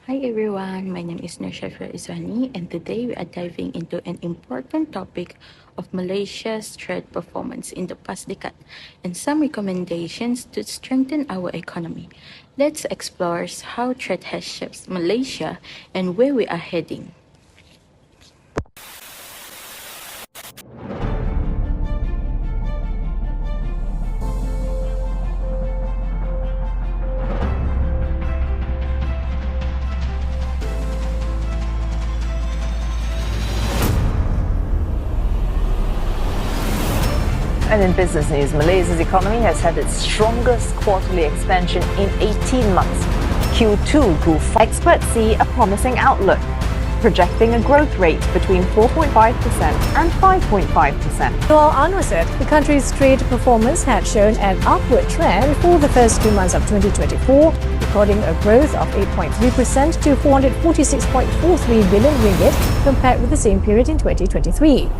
Hi everyone, my name is Syafirah Izwani, and today we are diving into an important topic of Malaysia's trade performance in the past decade and some recommendations to strengthen our economy. Let's explore how trade has shaped Malaysia and where we are heading. And in business news, Malaysia's economy has had its strongest quarterly expansion in 18 months. Q2 grew. Experts see a promising outlook, projecting a growth rate between 4.5% and 5.5%. While onset, the country's trade performance had shown an upward trend for the first 2 months of 2024, recording a growth of 8.3% to 446.43 billion ringgit compared with the same period in 2023.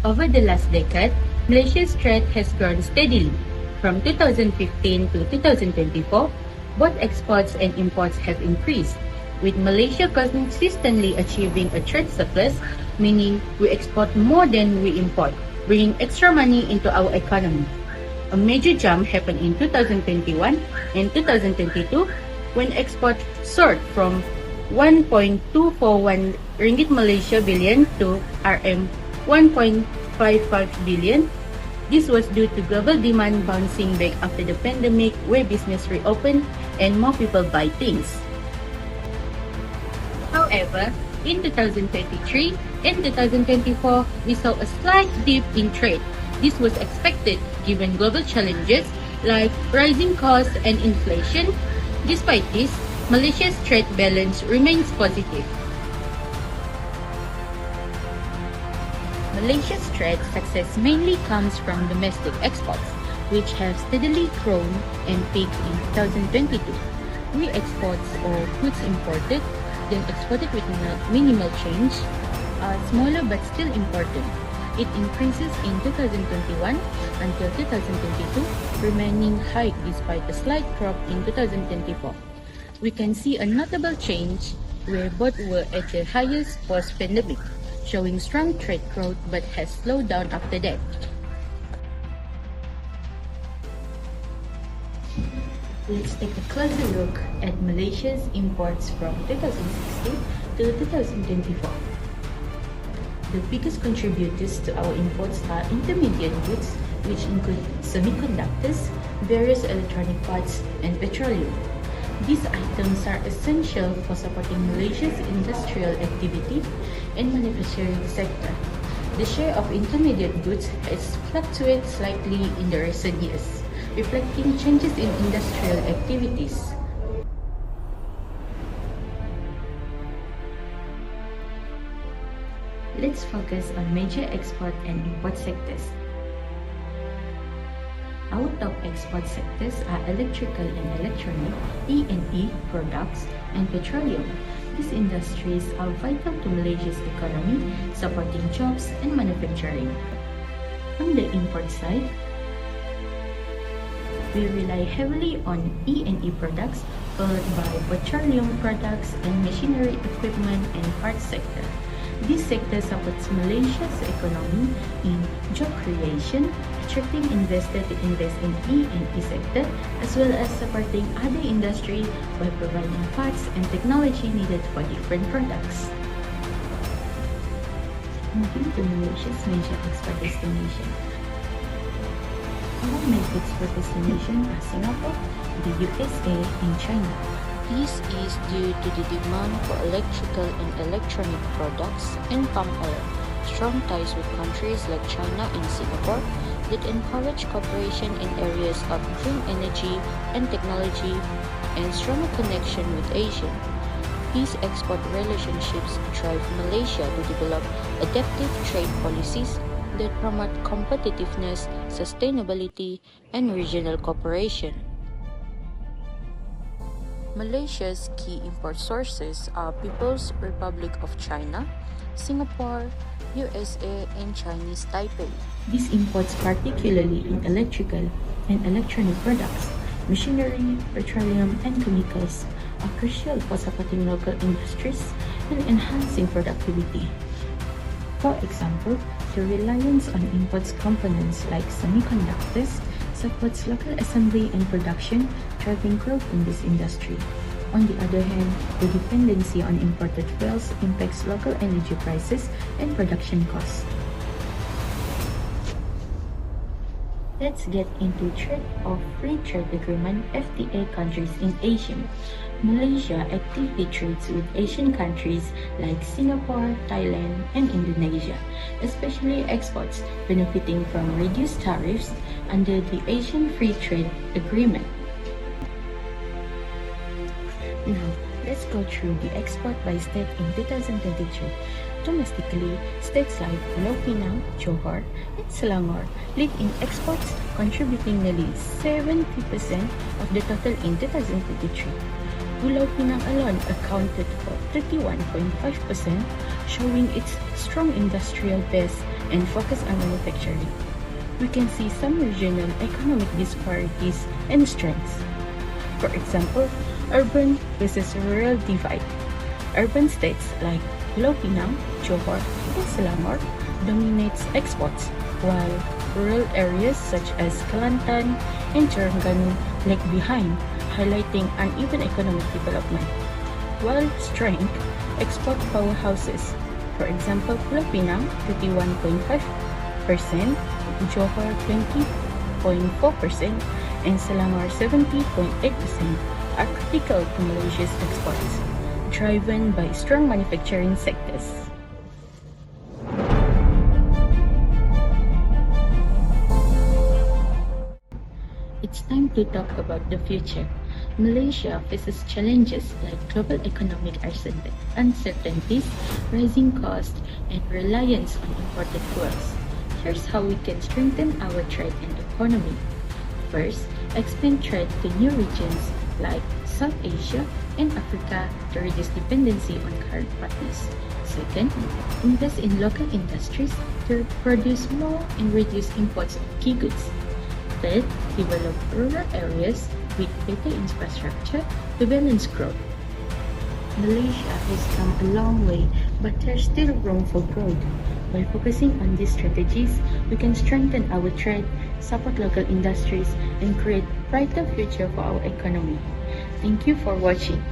Over the last decade, Malaysia's trade has grown steadily. From 2015 to 2024, both exports and imports have increased, with Malaysia consistently achieving a trade surplus, meaning we export more than we import, bringing extra money into our economy. A major jump happened in 2021 and 2022 when exports soared from 1.241 ringgit Malaysia billion to RM 1.55 billion. This was due to global demand bouncing back after the pandemic, where business reopened and more people buy things. However, in 2023 and 2024, we saw a slight dip in trade. This was expected given global challenges like rising costs and inflation. Despite this, Malaysia's trade balance remains positive. Malaysia's trade success mainly comes from domestic exports, which have steadily grown and peaked in 2022. Re-exports or goods imported, then exported with minimal change, are smaller but still important. It increases in 2021 until 2022, remaining high despite a slight drop in 2024. We can see a notable change where both were at their highest post-pandemic, showing strong trade growth but has slowed down after that. Let's take a closer look at Malaysia's imports from 2016 to 2024. The biggest contributors to our imports are intermediate goods, which include semiconductors, various electronic parts, and petroleum. These items are essential for supporting Malaysia's industrial activity and manufacturing sector. The share of intermediate goods has fluctuated slightly in the recent years, reflecting changes in industrial activities. Let's focus on major export and import sectors. Our top export sectors are electrical and electronic, E&E products, and petroleum. These industries are vital to Malaysia's economy, supporting jobs and manufacturing. On the import side, we rely heavily on E&E products, followed by petroleum products and machinery equipment and parts sector. This sector supports Malaysia's economy in job creation, attracting investors to invest in E&E sector, as well as supporting other industry by providing parts and technology needed for different products. Moving to Malaysia's major export destination. Our main export destinations are Singapore, the USA, and China. This is due to the demand for electrical and electronic products and palm oil, strong ties with countries like China and Singapore that encourage cooperation in areas of green energy and technology, and stronger connection with Asia. These export relationships drive Malaysia to develop adaptive trade policies that promote competitiveness, sustainability, and regional cooperation. Malaysia's key import sources are People's Republic of China, Singapore, USA, and Chinese Taipei. These imports particularly in electrical and electronic products, machinery, petroleum, and chemicals are crucial for supporting local industries and enhancing productivity. For example, the reliance on imports components like semiconductors supports local assembly and production, driving growth in this industry. On the other hand, the dependency on imported fuels impacts local energy prices and production costs. Let's get into trade or free trade agreement (FTA) countries in Asia. Malaysia actively trades with Asian countries like Singapore, Thailand, and Indonesia, especially exports benefiting from reduced tariffs under the Asian Free Trade Agreement. Now, let's go through the export by state in 2023. Domestically, states like Pulau Pinang, Johor, and Selangor lead in exports, contributing nearly 70% of the total in 2023. Pulau Pinang alone accounted for 31.5%, showing its strong industrial base and focus on manufacturing. We can see some regional economic disparities and strengths. For example, urban versus rural divide. Urban states like Pulau Pinang, Johor, and Selangor dominates exports, while rural areas such as Kelantan and Terengganu lag behind, highlighting uneven economic development. While strength, export powerhouses, for example, Pulau Pinang 31.5%, Johor 20.4%, and Selangor 70.8% are critical to Malaysia's exports, driven by strong manufacturing sectors. It's time to talk about the future. Malaysia faces challenges like global economic uncertainties, rising costs, and reliance on imported fuels. Here's how we can strengthen our trade and economy. First, expand trade to new regions like South Asia and Africa to reduce dependency on current partners. Second, invest in local industries to produce more and reduce imports of key goods. Third, develop rural areas with better infrastructure to balance growth. Malaysia has come a long way, but there's still room for growth. By focusing on these strategies, we can strengthen our trade, support local industries, and create a brighter future for our economy. Thank you for watching.